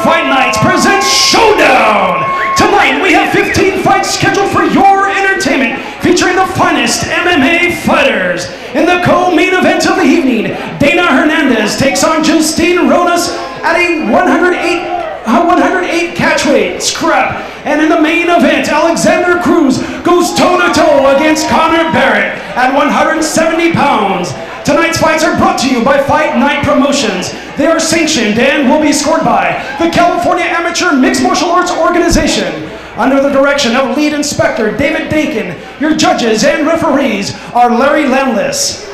Fight Nights presents Showdown. Tonight we have 15 fights scheduled for your entertainment, featuring the finest MMA fighters. In the co-main event of the evening, Dana Hernandez takes on Justine Ronas at a 108 catchweight scrap. And in the main event, Alexander Cruz goes toe-to-toe against Connor Barrett at 170 pounds. Tonight's fights are brought to you by Fight Night Promotions. They are sanctioned and will be scored by the California Amateur Mixed Martial Arts Organization. Under the direction of Lead Inspector David Dakin, your judges and referees are Larry Landless,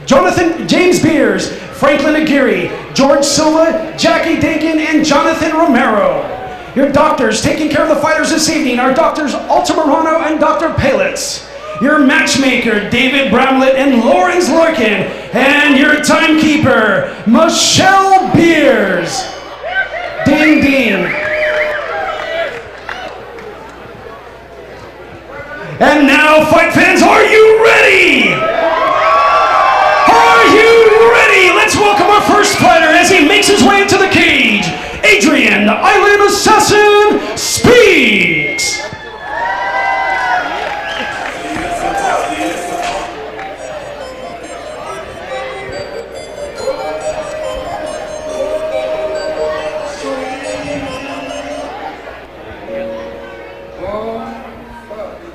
James Beers, Franklin Aguirre, George Silva, Jackie Dakin, and Jonathan Romero. Your doctors taking care of the fighters this evening are Doctors Altamirano and Dr. Palitz. Your matchmaker, David Bramlett and Lawrence Larkin. And your timekeeper, Michelle Beers. Ding, ding. And now, fight fans, are you ready? Are you ready? Let's welcome our first fighter as he makes his way into the cage. Adryen, the Island Assassin, speaks.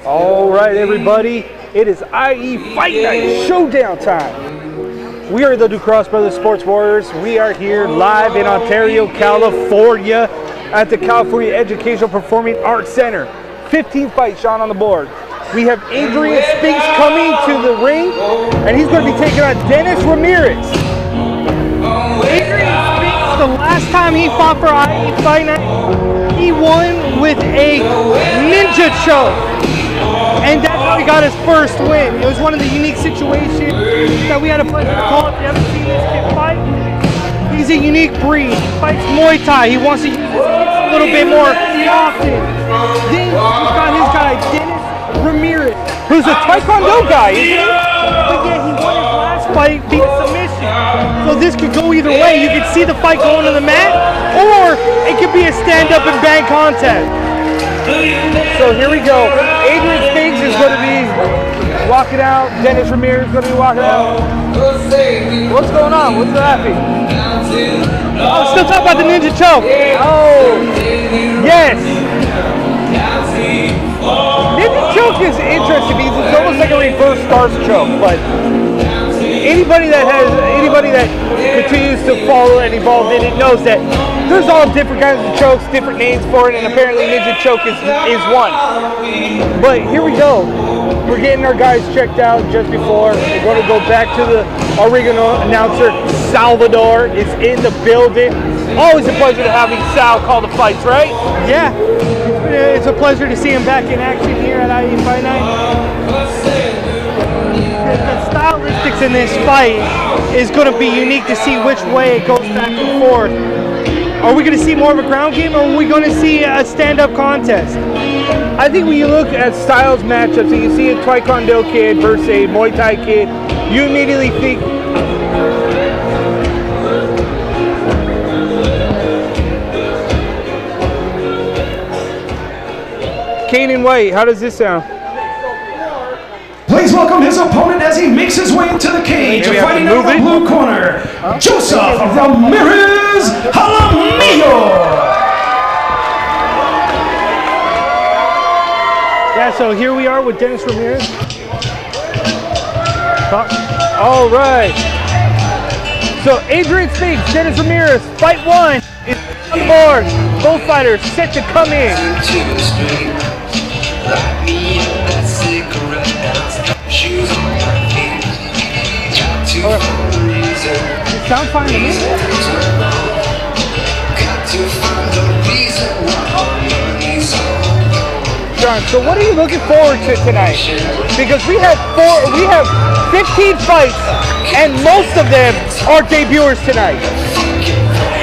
All right, everybody, it is IE Fight Night Showdown time. We are the Ducross Brothers Sports Warriors. We are here live in Ontario, California at the California Educational Performing Arts Center. 15 fights shot on the board. We have Adryen Spinks coming to the ring, and he's going to be taking on Dennis Ramirez. Adryen Spinks, the last time he fought for IE Fight Night, he won with a ninja choke. And that's how he got his first win. It was one of the unique situations that we had a pleasure to call. If you haven't seen this kid fight, he's a unique breed. He fights Muay Thai. He wants to use his hips a little bit more often. Then he's got his guy, Dennis Ramirez, who's a Taekwondo guy, isn't he? But yet he won his last fight via submission. So this could go either way. You could see the fight going to the mat, or it could be a stand-up and bang contest. So here we go. Adryen Spinks is going to be walking out. Dennis Ramirez is going to be walking out. What's going on? What's happening? Oh, still talking about the ninja choke. Oh, yes. Ninja choke is interesting because it's almost like a reverse stars choke, but anybody that continues to follow and evolve in it knows that there's all different kinds of chokes, different names for it, and apparently ninja choke is one. But here we go. We're getting our guys checked out just before. We're going to go back to the original announcer. Salvador is in the building. Always a pleasure to having Sal call the fights, right? Yeah. It's a pleasure to see him back in action here at IE Fight Night. The stylistics in this fight is going to be unique to see which way it goes back and forth. Are we going to see more of a ground game, or are we going to see a stand-up contest? I think when you look at styles matchups and you see a Taekwondo kid versus a Muay Thai kid, you immediately think Kanan White. How does this sound? Please welcome his opponent as he makes his way into the cage. Fighting out of the blue corner, Joseph Ramirez Jaramillo. Yeah, so here we are with Dennis Ramirez. All right. So Adryen Spinks, Dennis Ramirez, fight one is on the board. Both fighters set to come in. It sounds fine to me. John, so what are you looking forward to tonight? Because we have 15 fights, and most of them are debuters tonight.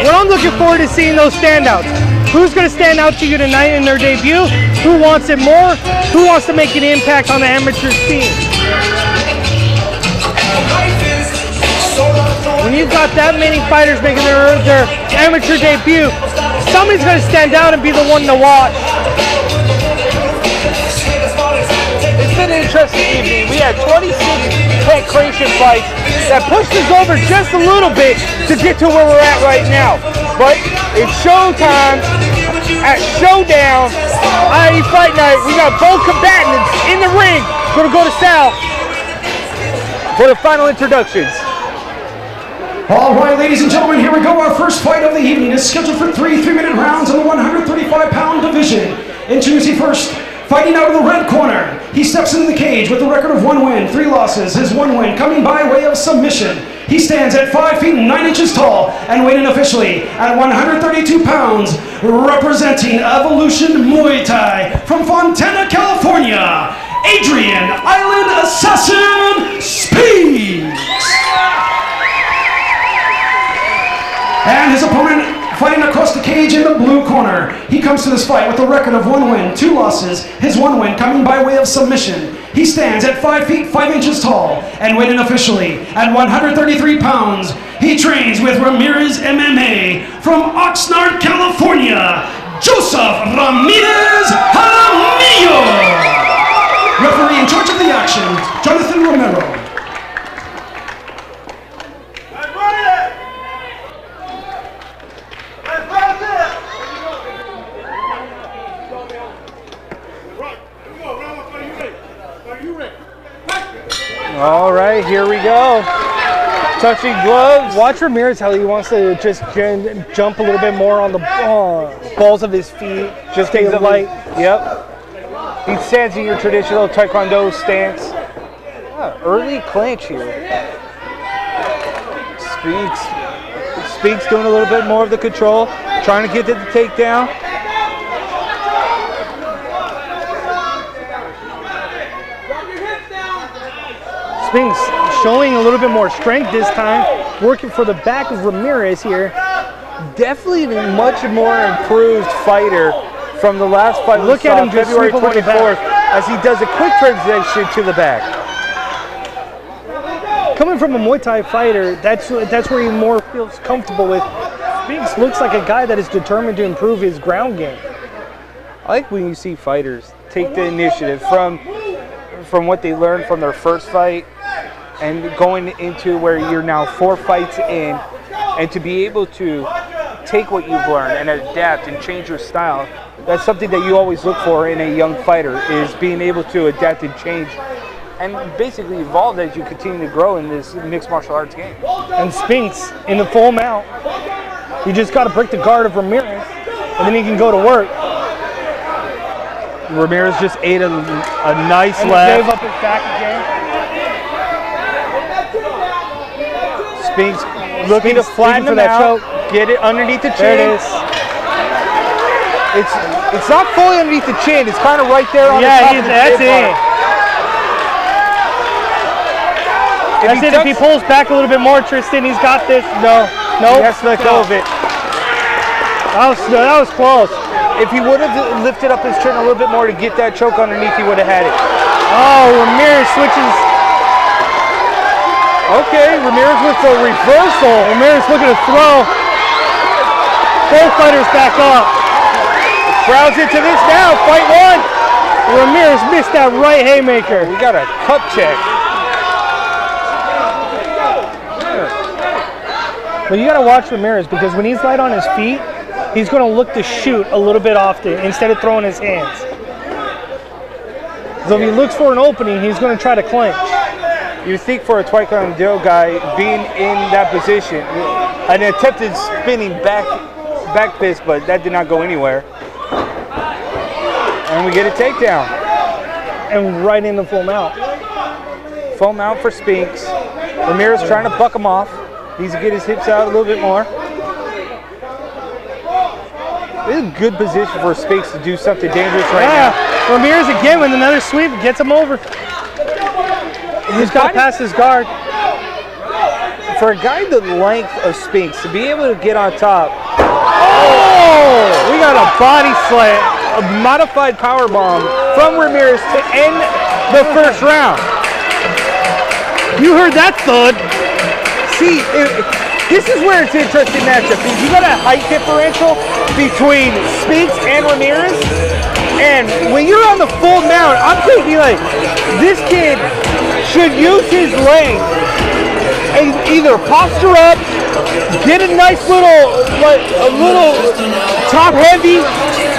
What I'm looking forward to seeing those standouts. Who's going to stand out to you tonight in their debut? Who wants it more? Who wants to make an impact on the amateur scene? when you've got that many fighters making their amateur debut, somebody's going to stand out and be the one to watch. It's been an interesting evening. We had 26 pancration fights that pushed us over just a little bit to get to where we're at right now. But it's showtime at Showdown IE Fight Night. We got both combatants in the ring. We're going to go to Sal for the final introductions. All right, ladies and gentlemen, here we go. Our first fight of the evening is scheduled for 3 3-minute rounds in the 135-pound division. Introducing first, fighting out of the red corner. He steps into the cage with a record of 1 win, 3 losses. His 1 win coming by way of submission. He stands at 5 feet 9 inches tall and weighing officially at 132 pounds, representing Evolution Muay Thai from Fontana, California, Adryen Island Assassin Spinks. And his opponent fighting across the cage in the blue corner. He comes to this fight with a record of 1 win, 2 losses. His 1 win coming by way of submission. He stands at 5 feet 5 inches tall and weighing officially at 133 pounds. He trains with Ramirez MMA from Oxnard, California, Joseph Ramirez Jaramillo. Referee in charge of the action, Jonathan Romero. All right, here we go. Touching gloves. Watch Ramirez how he wants to just jump a little bit more on the balls of his feet. Just stay light. Yep. He stands in your traditional Taekwondo stance. Early clinch here. Spinks doing a little bit more of the control, trying to get to the takedown. Spinks showing a little bit more strength this time, working for the back of Ramirez here. Definitely a much more improved fighter from the last fight. Look at him just February sweep over the 24th back. as he does a quick transition to the back. Coming from a Muay Thai fighter, that's where he more feels comfortable with. Spinks looks like a guy that is determined to improve his ground game. I like when you see fighters take the initiative from what they learned from their first fight and going into where you're now 4 fights in, and to be able to take what you've learned and adapt and change your style. That's something that you always look for in a young fighter, is being able to adapt and change and basically evolve as you continue to grow in this mixed martial arts game. And Spinks in the full mount. You just got to break the guard of Ramirez, and then he can go to work. Ramirez just ate a nice and left. Gave up his back again. Spinks looking to flatten him out, get it underneath the chin. There it is. It's not fully underneath the chin. It's kind of right there on the top of the that's chin it. That's it. If he pulls back a little bit more, Tristan, he's got this. No. He has to let go of it. That was close. If he would have lifted up his chin a little bit more to get that choke underneath, he would have had it. Oh, Ramirez switches. Okay, Ramirez with a reversal. Ramirez looking to throw. Both fighters back up. Crowds into this now. Fight 1. Ramirez missed that right haymaker. We got a cup check. But you got to watch Ramirez, because when he's light on his feet, he's going to look to shoot a little bit often instead of throwing his hands. So if he looks for an opening, he's going to try to clinch. You think for a Taekwondo guy being in that position, an attempted spinning back fist, but that did not go anywhere. And we get a takedown. And right in the full mount. Full mount for Spinks. Ramirez trying to buck him off. Needs to get his hips out a little bit more. This is a good position for Spinks to do something dangerous right now. Ramirez again with another sweep, gets him over. He's got to pass his guard. For a guy the length of Spinks to be able to get on top. Oh! We got a body slam, a modified power bomb from Ramirez to end the first round. You heard that thud. see, this is where it's an interesting matchup. Because you got a height differential between Spinks and Ramirez. And when you're on the full mount, I'm thinking like, this kid should use his length and either posture up, get a nice little, like a little top heavy,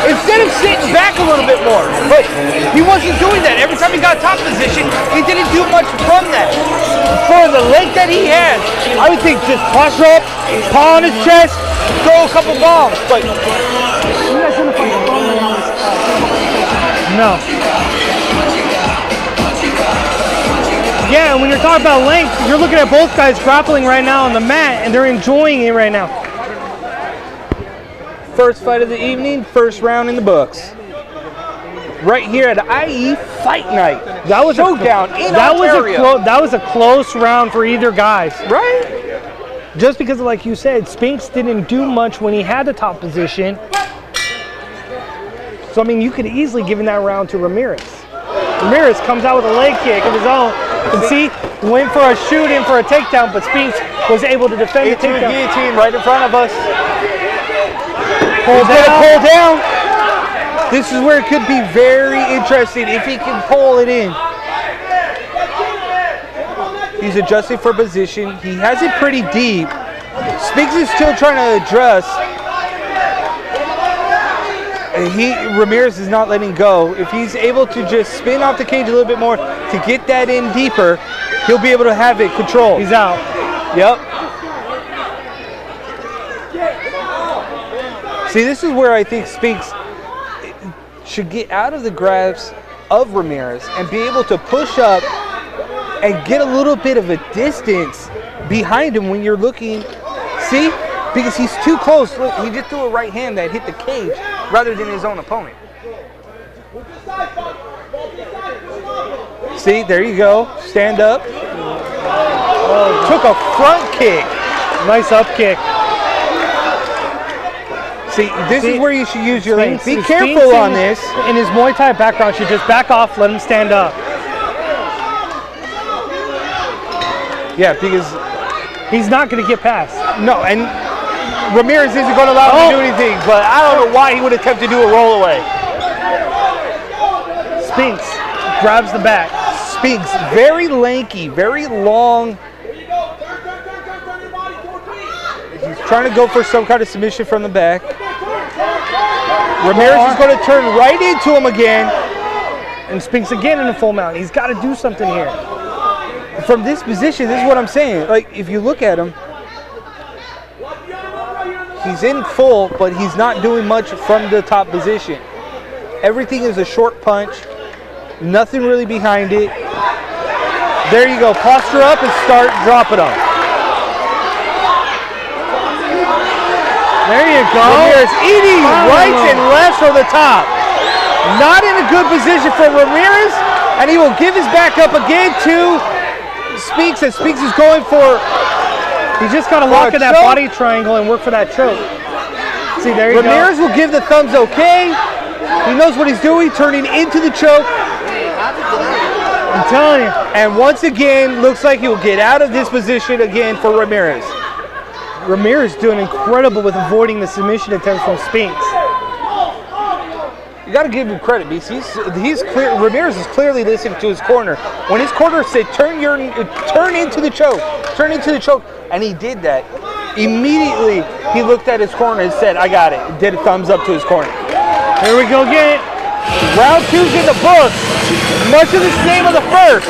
instead of sitting back a little bit more. But he wasn't doing that. Every time he got top position, he didn't do much from that. For the length that he has, I would think just posture up, paw on his chest, throw a couple bombs. But no. Yeah, and when you're talking about length, you're looking at both guys grappling right now on the mat, and they're enjoying it right now. First fight of the evening, first round in the books. Right here at IE Fight Night. That was showdown in Ontario. That was a close round for either guys. Right? Just because, like you said, Spinks didn't do much when he had the top position. So, I mean, you could easily give that round to Ramirez. Ramirez comes out with a leg kick of his own. You can see, went for a shoot in for a takedown, but Spinks was able to defend the takedown. Guillotine right in front of us. Pull down. This is where it could be very interesting if he can pull it in. He's adjusting for position. He has it pretty deep. Spinks is still trying to adjust. Ramirez is not letting go. If he's able to just spin off the cage a little bit more to get that in deeper, he'll be able to have it controlled. He's out. Yep. See, this is where I think Spinks should get out of the grasp of Ramirez and be able to push up and get a little bit of a distance behind him when you're looking. See? Because he's too close. Look, he just threw a right hand that hit the cage rather than his own opponent. See, there you go. Stand up. Took a front kick. Nice up kick. See, this is where you should use your length. Be careful on this. In his Muay Thai background, should just back off, let him stand up. Yeah, because he's not going to get past. No, and Ramirez isn't going to allow him to do anything, but I don't know why he would attempt to do a roll away. Spinks grabs the back. Spinks, very lanky, very long. He's trying to go for some kind of submission from the back. Ramirez is going to turn right into him again. And Spinks again in a full mount. He's got to do something here. From this position, this is what I'm saying. Like, if you look at him, he's in full, but he's not doing much from the top position. Everything is a short punch. Nothing really behind it. There you go. Posture up and start dropping them. There you go. Ramirez eating rights and lefts from the top. Not in a good position for Ramirez, and he will give his back up again to Spinks, and Spinks is going for. He's just got to lock in that body triangle and work for that choke. See, there you go. Ramirez will give the thumbs okay. He knows what he's doing, turning into the choke. I'm telling you. And once again, looks like he will get out of this position again for Ramirez. Ramirez doing incredible with avoiding the submission attempts from Spinks. You got to give him credit because he's clear. Ramirez is clearly listening to his corner. When his corner said, turn into the choke, and he did that. Immediately, he looked at his corner and said, I got it. Did a thumbs up to his corner. Here we go again. Round two's in the books. Much of the same of the first.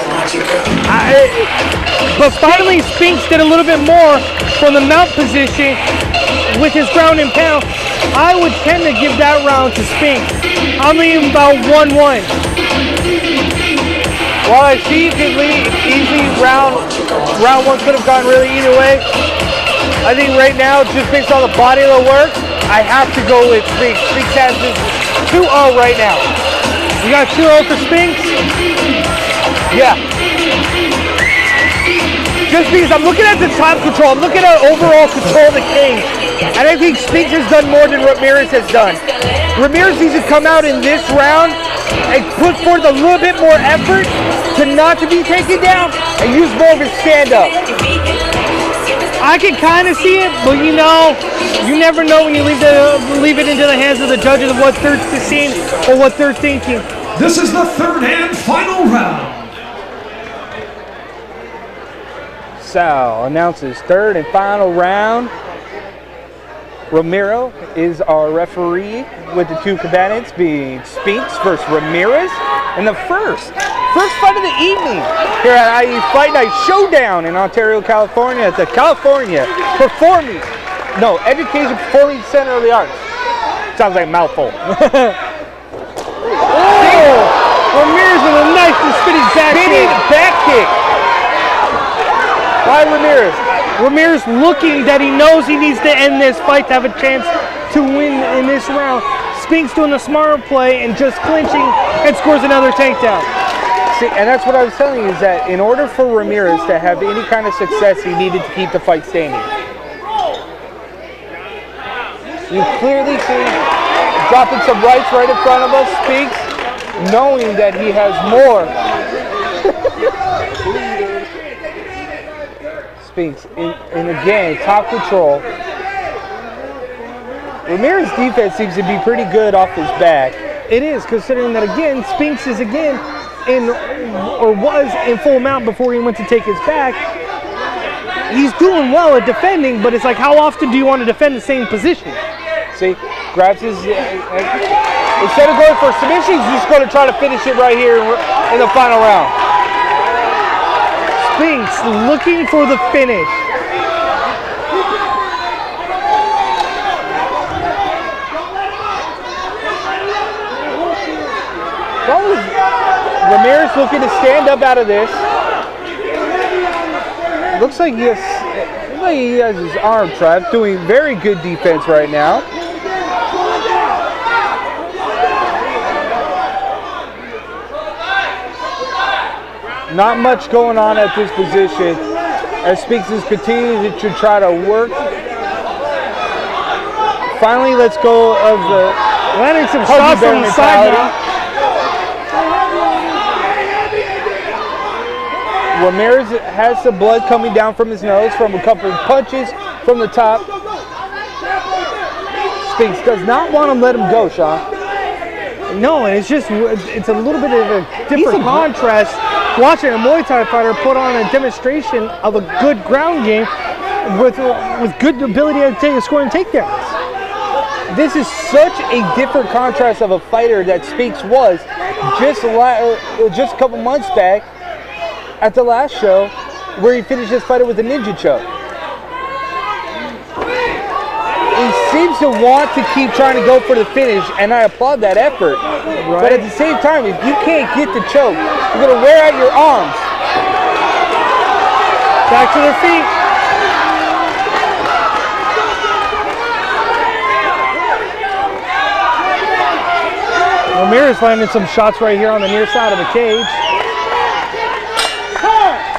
But finally, Spinks did a little bit more from the mount position with his ground and pound. I would tend to give that round to Spinks. I'm leaving about 1-1. Well, I see you can lead easy. Round one could have gone really either way. I think right now, just based on the body of the work, I have to go with Spinks. Spinks has this 2-0 right now. You got 2-0 for Spinks? Yeah. Just because I'm looking at the top control, I'm looking at overall control of the cage, and I think Spinks has done more than Ramirez has done. Ramirez needs to come out in this round and put forth a little bit more effort to not to be taken down and use more of his stand-up. I can kind of see it, but you know, you never know when you leave it into the hands of the judges of what they're seeing or what they're thinking. This is the third and final round. Sal announces third and final round. Ramiro is our referee, with the two combatants being Spinks versus Ramirez. And the first fight of the evening here at IE Fight Night Showdown in Ontario, California at the California Education Performing Center of the Arts. Sounds like a mouthful. Ramirez with a nice and spinning back kick. By Ramirez. Ramirez looking that he knows he needs to end this fight to have a chance to win in this round. Spinks doing the smart play and just clinching and scores another takedown. See, and that's what I was telling you, is that in order for Ramirez to have any kind of success, he needed to keep the fight standing. You clearly see dropping some rights right in front of us. Spinks knowing that he has more. Spinks, and again, top control. Ramirez's defense seems to be pretty good off his back. It is, considering that again, Spinks is again was in full mount before he went to take his back. He's doing well at defending, but it's like, how often do you want to defend the same position? See, grabs his, instead of going for submission, he's just going to try to finish it right here in the final round. Spinks looking for the finish. Ramirez looking to stand up out of this. Looks like he has his arm trapped, doing very good defense right now. Not much going on at this position as Spinks is continuing to try to work. Finally, let's go of the landing some shots on the side now. Ramirez has some blood coming down from his nose from a couple of punches from the top. Spinks does not want to let him go, Sean. No, and it's a little bit of a different contrast watching a Muay Thai fighter put on a demonstration of a good ground game with good ability to score and takedowns. This is such a different contrast of a fighter that Spinks was just a couple months back at the last show, where he finished his fighter with a ninja choke. He seems to want to keep trying to go for the finish, and I applaud that effort. Right. But at the same time, if you can't get the choke, you're going to wear out your arms. Back to their feet. Ramirez landing some shots right here on the near side of the cage.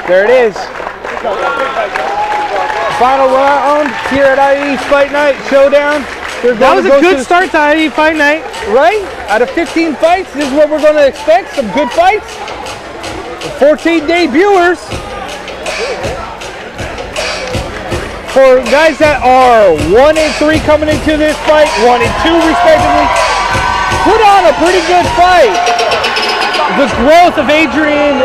There it is. Final round here at IE Fight Night Showdown. That was a good start to IE Fight Night. Right? Out of 15 fights, this is what we're going to expect. Some good fights. 14 debuters. For guys that are 1-3 coming into this fight, 1-2 respectively, put on a pretty good fight. The growth of Adryen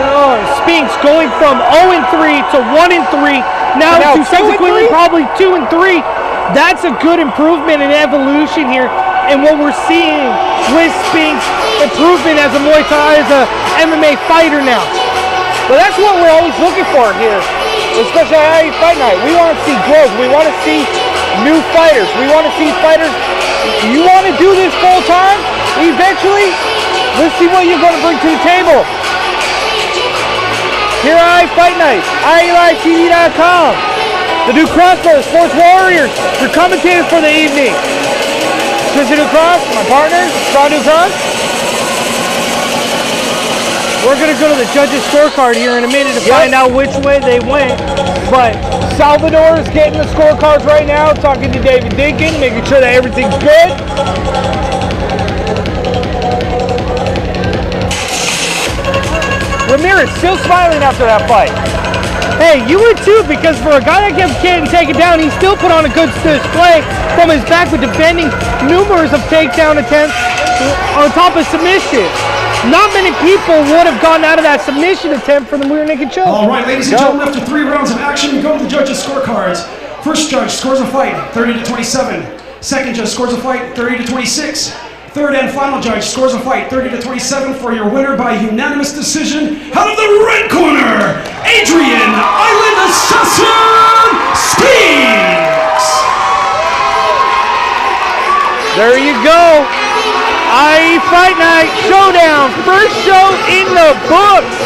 Spinks going from 0-3 to 1-3, now to subsequently probably 2-3. That's a good improvement and evolution here. And what we're seeing with Spinks, improvement as a Muay Thai, as a MMA fighter now. Well, that's what we're always looking for here, especially at IE Fight Night. We want to see growth. We want to see new fighters. We want to see fighters. You want to do this full time? Eventually, let's see what you're going to bring to the table. Here at IE Fight Night, IELiveTV.com. The Duke Crossbow Sports Warriors, your commentators for the evening. Tristan Ducross, my partner, Sean Ducross. We're going to go to the judges' scorecard here in a minute to find out which way they went. But Salvador is getting the scorecards right now, talking to David Dinkin, making sure that everything's good. Ramirez still smiling after that fight. Hey, you would too, because for a guy that kept getting taken down, he still put on a good display from his back with defending numerous of takedown attempts on top of submission. Not many people would have gotten out of that submission attempt for the rear naked choke. All right, ladies and gentlemen, after 3 rounds of action, we go to the judges' scorecards. First judge scores a fight 30-27. Second judge scores a fight 30-26. Third and final judge scores a fight 30-27 for your winner by unanimous decision. Out of the red corner, Adryen Island Assassin Spinks. There you go. IE Fight Night Showdown, first show in the books.